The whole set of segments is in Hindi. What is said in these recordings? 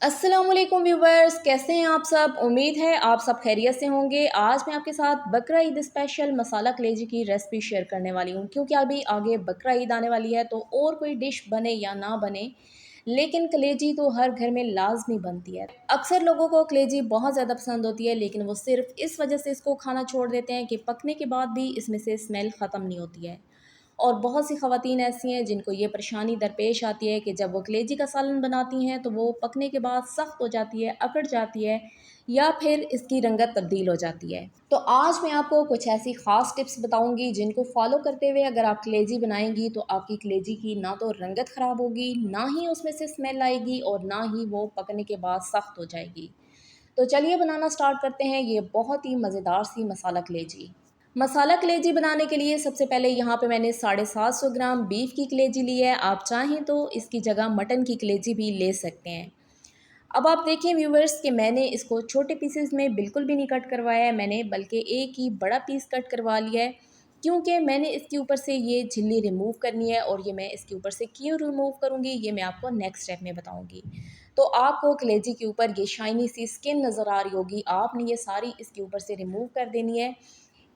अस्सलाम वालेकुम व्यूवर्स, कैसे हैं आप सब। उम्मीद है आप सब खैरियत से होंगे। आज मैं आपके साथ बकरा ईद स्पेशल मसाला कलेजी की रेसिपी शेयर करने वाली हूं, क्योंकि अभी आगे बकरा ईद आने वाली है। तो और कोई डिश बने या ना बने, लेकिन कलेजी तो हर घर में लाजमी बनती है। अक्सर लोगों को कलेजी बहुत ज़्यादा पसंद होती है, लेकिन वो सिर्फ इस वजह से इसको खाना छोड़ देते हैं कि पकने के बाद भी इसमें से स्मेल ख़त्म नहीं होती है। और बहुत सी ख़वातीन ऐसी हैं जिनको ये परेशानी दरपेश आती है कि जब वो कलेजी का सालन बनाती हैं तो वो पकने के बाद सख्त हो जाती है, अकड़ जाती है, या फिर इसकी रंगत तब्दील हो जाती है। तो आज मैं आपको कुछ ऐसी ख़ास टिप्स बताऊंगी जिनको फॉलो करते हुए अगर आप कलेजी बनाएंगी तो आपकी कलेजी की ना तो रंगत ख़राब होगी, ना ही उसमें से स्मेल आएगी, और ना ही वो पकने के बाद सख्त हो जाएगी। तो चलिए बनाना स्टार्ट करते हैं ये बहुत ही मज़ेदार सी मसाला कलेजी। मसाला कलेजी बनाने के लिए सबसे पहले यहाँ पे मैंने 750 ग्राम बीफ की कलेजी ली है। आप चाहें तो इसकी जगह मटन की कलेजी भी ले सकते हैं। अब आप देखें व्यूवर्स कि मैंने इसको छोटे पीसेस में बिल्कुल भी नहीं कट करवाया है, मैंने बल्कि एक ही बड़ा पीस कट करवा लिया है, क्योंकि मैंने इसके ऊपर से ये झिल्ली रिमूव करनी है। और ये मैं इसके ऊपर से क्यों रिमूव करूँगी ये मैं आपको नेक्स्ट स्टेप में बताऊँगी। तो आपको कलेजी के ऊपर ये शाइनी सी स्किन नज़र आ रही होगी, आपने ये सारी इसके ऊपर से रिमूव कर देनी है,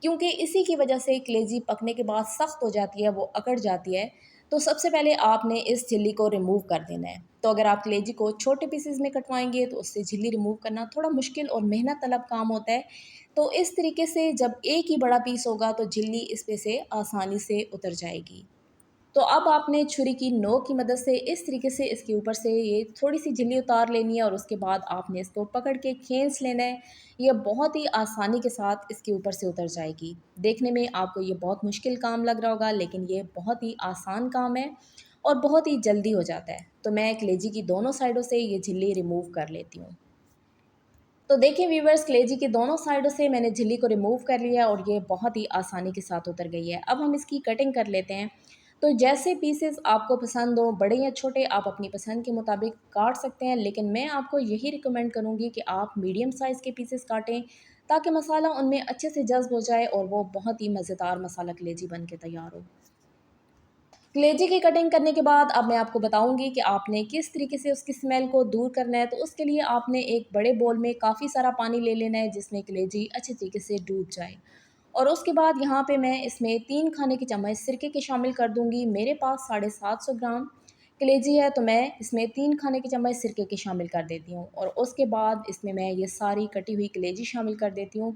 क्योंकि इसी की वजह से कलेजी पकने के बाद सख्त हो जाती है, वो अकड़ जाती है। तो सबसे पहले आपने इस झिल्ली को रिमूव कर देना है। तो अगर आप कलेजी को छोटे पीसेस में कटवाएंगे तो उससे झिल्ली रिमूव करना थोड़ा मुश्किल और मेहनत तलब काम होता है। तो इस तरीके से जब एक ही बड़ा पीस होगा तो झिल्ली इस पे से आसानी से उतर जाएगी। तो अब आपने छुरी की नोक की मदद से इस तरीके से इसके ऊपर से ये थोड़ी सी झिल्ली उतार लेनी है, और उसके बाद आपने इसको पकड़ के खींच लेना है। ये बहुत ही आसानी के साथ इसके ऊपर से उतर जाएगी। देखने में आपको ये बहुत मुश्किल काम लग रहा होगा, लेकिन ये बहुत ही आसान काम है और बहुत ही जल्दी हो जाता है। तो मैं कलेजी की दोनों साइडों से ये झिल्ली रिमूव कर लेती हूँ। तो देखिए व्यूवर्स, कलेजी के दोनों साइडों से मैंने झिल्ली को रिमूव कर लिया और ये बहुत ही आसानी के साथ उतर गई है। अब हम इसकी कटिंग कर लेते हैं। तो जैसे पीसेस आपको पसंद हो, बड़े या छोटे, आप अपनी पसंद के मुताबिक काट सकते हैं, लेकिन मैं आपको यही रिकमेंड करूँगी कि आप मीडियम साइज़ के पीसेस काटें, ताकि मसाला उनमें अच्छे से जज़्ब हो जाए और वो बहुत ही मज़ेदार मसाला कलेजी बन के तैयार हो। कलेजी की कटिंग करने के बाद अब मैं आपको बताऊंगी कि आपने किस तरीके से उसकी स्मेल को दूर करना है। तो उसके लिए आपने एक बड़े बोल में काफ़ी सारा पानी ले लेना है, जिसमें कलेजी अच्छे तरीके से डूब जाए। और उसके बाद यहाँ पे मैं इसमें 3 खाने के चम्मच सिरके के शामिल कर दूंगी। मेरे पास 750 ग्राम कलेजी है, तो मैं इसमें 3 खाने के चम्मच सिरके के शामिल कर देती हूँ। और उसके बाद इसमें मैं ये सारी कटी हुई कलेजी शामिल कर देती हूँ,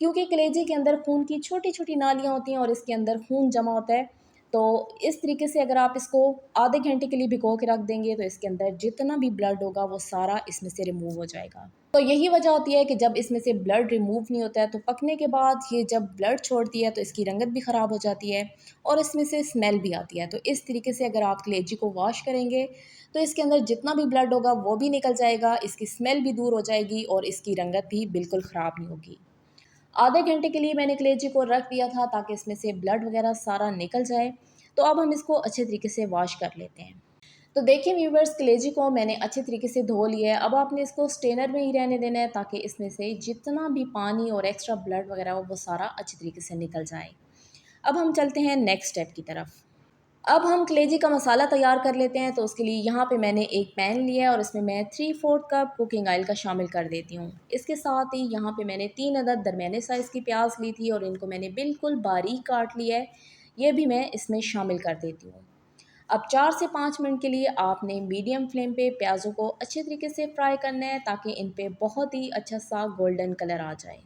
क्योंकि कलेजी के अंदर खून की छोटी छोटी नालियाँ होती हैं और इसके अंदर खून जमा होता है। तो इस तरीके से अगर आप इसको आधे घंटे के लिए भिगो के रख देंगे तो इसके अंदर जितना भी ब्लड होगा वो सारा इसमें से रिमूव हो जाएगा। तो यही वजह होती है कि जब इसमें से ब्लड रिमूव नहीं होता है तो पकने के बाद ये जब ब्लड छोड़ती है तो इसकी रंगत भी ख़राब हो जाती है और इसमें से स्मेल भी आती है। तो इस तरीके से अगर आप कलेजी को वॉश करेंगे तो इसके अंदर जितना भी ब्लड होगा वो भी निकल जाएगा, इसकी स्मेल भी दूर हो जाएगी और इसकी रंगत भी बिल्कुल ख़राब नहीं होगी। आधे घंटे के लिए मैंने कलेजी को रख दिया था ताकि इसमें से ब्लड वगैरह सारा निकल जाए। तो अब हम इसको अच्छे तरीके से वॉश कर लेते हैं। तो देखिए व्यूवर्स, कलेजी को मैंने अच्छे तरीके से धो लिया है। अब आपने इसको स्ट्रेनर में ही रहने देना है ताकि इसमें से जितना भी पानी और एक्स्ट्रा ब्लड वगैरह हो वो सारा अच्छे तरीके से निकल जाए। अब हम चलते हैं नेक्स्ट स्टेप की तरफ। अब हम कलेजी का मसाला तैयार कर लेते हैं। तो उसके लिए यहाँ पे मैंने एक पैन लिया है और इसमें मैं 3/4 कप कुकिंग ऑयल का शामिल कर देती हूँ। इसके साथ ही यहाँ पे मैंने 3 अदद दरमियाने साइज़ की प्याज ली थी और इनको मैंने बिल्कुल बारीक काट लिया है, ये भी मैं इसमें शामिल कर देती हूँ। अब 4 से 5 मिनट के लिए आपने मीडियम फ्लेम पे प्याज़ों को अच्छे तरीके से फ्राई करना है ताकि इन पे बहुत ही अच्छा सा गोल्डन कलर आ जाए।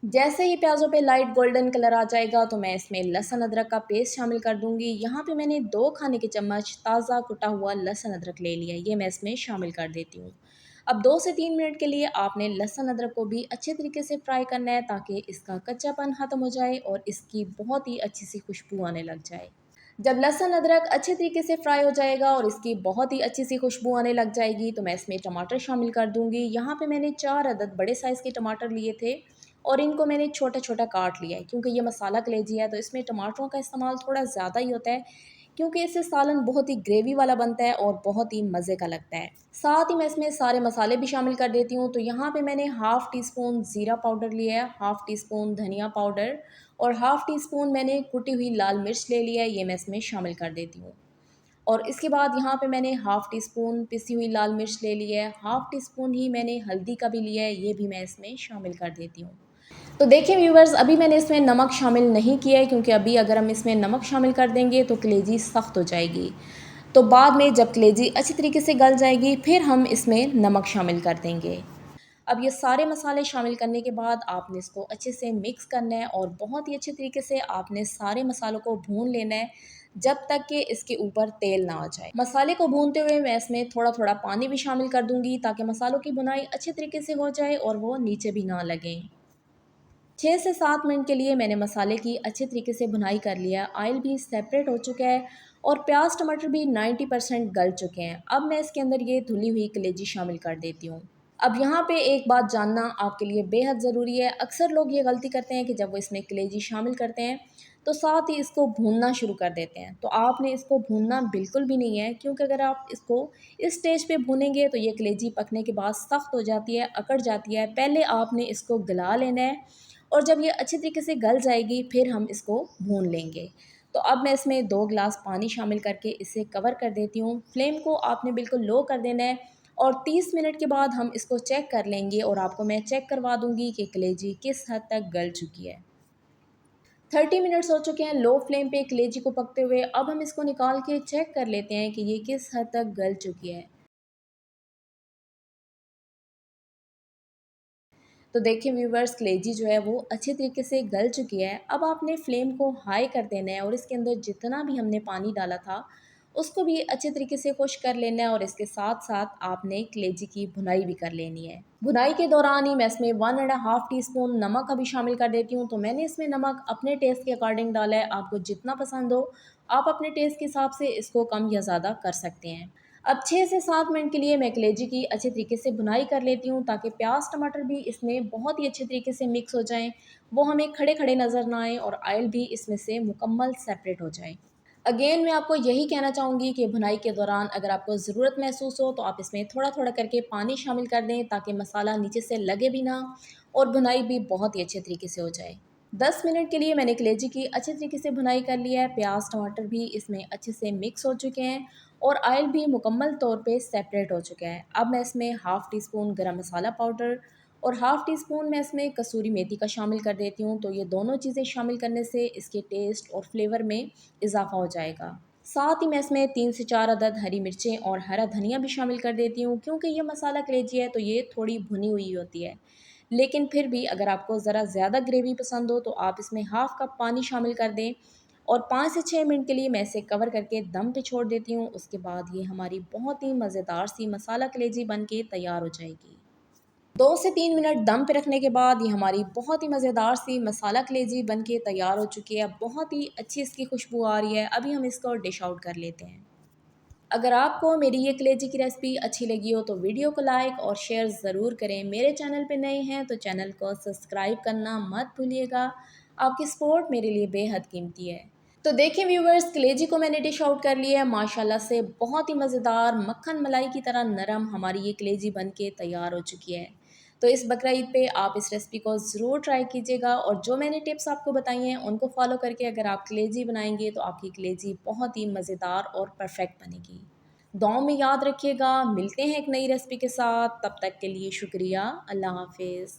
जैसे ही प्याज़ों पे लाइट गोल्डन कलर आ जाएगा तो मैं इसमें लहसुन अदरक का पेस्ट शामिल कर दूंगी। यहाँ पे मैंने 2 खाने के चम्मच ताज़ा कुटा हुआ लहसुन अदरक ले लिया है, ये मैं इसमें शामिल कर देती हूँ। अब 2 से 3 मिनट के लिए आपने लहसुन अदरक को भी अच्छे तरीके से फ्राई करना है ताकि इसका कच्चापन ख़त्म हो जाए और इसकी बहुत ही अच्छी सी खुशबू आने लग जाए। जब लहसुन अदरक अच्छे तरीके से फ्राई हो जाएगा और इसकी बहुत ही अच्छी सी खुशबू आने लग जाएगी तो मैं इसमें टमाटर शामिल कर दूंगी। यहाँ पे मैंने 4 अदद बड़े साइज़ के टमाटर लिए थे और इनको मैंने छोटा छोटा काट लिया है, क्योंकि ये मसाला कलेजी है तो इसमें टमाटरों का इस्तेमाल थोड़ा ज़्यादा ही होता है, क्योंकि इससे सालन बहुत ही ग्रेवी वाला बनता है और बहुत ही मज़े का लगता है। साथ ही मैं इसमें सारे मसाले भी शामिल कर देती हूँ। तो यहाँ पे मैंने हाफ़ टी स्पून ज़ीरा पाउडर लिया है, हाफ़ टी स्पून धनिया पाउडर और हाफ़ टी स्पून मैंने कुटी हुई लाल मिर्च ले लिया है, ये मैं इसमें शामिल कर देती हूँ। और इसके बाद यहाँ पे मैंने हाफ़ टी स्पून पिसी हुई लाल मिर्च ले ली है, हाफ़ टी स्पून ही मैंने हल्दी का भी लिया है, ये भी मैं इसमें शामिल कर देती हूँ। तो देखिए व्यूअर्स, अभी मैंने इसमें नमक शामिल नहीं किया है, क्योंकि अभी अगर हम इसमें नमक शामिल कर देंगे तो कलेजी सख्त हो जाएगी। तो बाद में जब कलेजी अच्छी तरीके से गल जाएगी फिर हम इसमें नमक शामिल कर देंगे। अब ये सारे मसाले शामिल करने के बाद आपने इसको अच्छे से मिक्स करना है और बहुत ही अच्छे तरीके से आपने सारे मसालों को भून लेना है जब तक कि इसके ऊपर तेल ना आ जाए। मसाले को भूनते हुए मैं इसमें थोड़ा थोड़ा पानी भी शामिल कर दूंगी ताकि मसालों की भुनाई अच्छे तरीके से हो जाए और वो नीचे भी ना लगे। 6 से 7 मिनट के लिए मैंने मसाले की अच्छे तरीके से भुनाई कर लिया, ऑयल भी सेपरेट हो चुका है और प्याज टमाटर भी 90% गल चुके हैं। अब मैं इसके अंदर ये धुली हुई कलेजी शामिल कर देती हूँ। अब यहाँ पे एक बात जानना आपके लिए बेहद ज़रूरी है। अक्सर लोग ये गलती करते हैं कि जब वो इसमें कलेजी शामिल करते हैं तो साथ ही इसको भूनना शुरू कर देते हैं। तो आपने इसको भूनना बिल्कुल भी नहीं है, क्योंकि अगर आप इसको इस स्टेज पे भूनेंगे तो ये कलेजी पकने के बाद सख्त हो जाती है, अकड़ जाती है। पहले आपने इसको गला लेना है और जब ये अच्छी तरीके से गल जाएगी फिर हम इसको भून लेंगे। तो अब मैं इसमें 2 ग्लास पानी शामिल करके इसे कवर कर देती हूँ। फ्लेम को आपने बिल्कुल लो कर देना है और 30 मिनट के बाद हम इसको चेक कर लेंगे और आपको मैं चेक करवा दूँगी कि कलेजी किस हद तक गल चुकी है। 30 मिनट्स हो चुके हैं लो फ्लेम पे कलेजी को पकते हुए। अब हम इसको निकाल के चेक कर लेते हैं कि ये किस हद तक गल चुकी है। तो देखिए व्यूवर्स, कलेजी जो है वो अच्छे तरीके से गल चुकी है। अब आपने फ्लेम को हाई कर देना है और इसके अंदर जितना भी हमने पानी डाला था उसको भी अच्छे तरीके से खुश कर लेना है और इसके साथ साथ आपने कलेजी की भुनाई भी कर लेनी है। भुनाई के दौरान ही मैं इसमें 1.5 टीस्पून नमक अभी शामिल कर देती हूँ। तो मैंने इसमें नमक अपने टेस्ट के अकॉर्डिंग डाला है, आपको जितना पसंद हो आप अपने टेस्ट के हिसाब से इसको कम या ज़्यादा कर सकते हैं। अब 6 से 7 मिनट के लिए मैं कलेजी की अच्छे तरीके से भुनाई कर लेती हूँ ताकि प्याज टमाटर भी इसमें बहुत ही अच्छे तरीके से मिक्स हो जाएँ, वो हमें खड़े-खड़े नज़र ना आएँ और ऑयल भी इसमें से मुकम्मल सेपरेट हो जाए। अगेन मैं आपको यही कहना चाहूँगी कि भुनाई के दौरान अगर आपको ज़रूरत महसूस हो तो आप इसमें थोड़ा-थोड़ा करके पानी शामिल कर दें ताकि मसाला नीचे से लगे भी ना और भुनाई भी बहुत ही अच्छे तरीके से हो जाए। 10 मिनट के लिए मैंने कलेजी की अच्छे तरीके से भुनाई कर लिया है, प्याज टमाटर भी इसमें अच्छे से मिक्स हो चुके हैं और ऑयल भी मुकम्मल तौर पे सेपरेट हो चुका है। अब मैं इसमें हाफ़ टी स्पून गरम मसाला पाउडर और हाफ़ टी स्पून मैं इसमें कसूरी मेथी का शामिल कर देती हूँ। तो ये दोनों चीज़ें शामिल करने से इसके टेस्ट और फ्लेवर में इजाफ़ा हो जाएगा। साथ ही मैं इसमें 3 से 4 अदद हरी मिर्चें और हरा धनिया भी शामिल कर देती हूँ, क्योंकि ये मसाला कलेजी है तो ये थोड़ी भुनी हुई होती है। लेकिन फिर भी अगर आपको ज़रा ज़्यादा ग्रेवी पसंद हो तो आप इसमें हाफ़ कप पानी शामिल कर दें और 5 से 6 मिनट के लिए मैं इसे कवर करके दम पे छोड़ देती हूँ। उसके बाद ये हमारी बहुत ही मज़ेदार सी मसाला कलेजी बन के तैयार हो जाएगी। 2 से 3 मिनट दम पे रखने के बाद ये हमारी बहुत ही मज़ेदार सी मसाला कलेजी बन के तैयार हो चुकी है। बहुत ही अच्छी इसकी खुशबू आ रही है। अभी हम इसको डिश आउट कर लेते हैं। अगर आपको मेरी ये कलेजी की रेसिपी अच्छी लगी हो तो वीडियो को लाइक और शेयर ज़रूर करें। मेरे चैनल पे नए हैं तो चैनल को सब्सक्राइब करना मत भूलिएगा। आपकी सपोर्ट मेरे लिए बेहद कीमती है। तो देखिए व्यूवर्स, कलेजी को मैंने डिश आउट कर लिया है। माशाल्लाह से बहुत ही मज़ेदार मक्खन मलाई की तरह नरम हमारी ये कलेजी बन के तैयार हो चुकी है। तो इस बकरा ईद पे आप इस रेसिपी को ज़रूर ट्राई कीजिएगा और जो मैंने टिप्स आपको बताई हैं उनको फॉलो करके अगर आप कलेजी बनाएंगे तो आपकी कलेजी बहुत ही मज़ेदार और परफेक्ट बनेगी। दुआओं में याद रखिएगा। मिलते हैं एक नई रेसिपी के साथ, तब तक के लिए शुक्रिया। अल्लाह हाफिज़।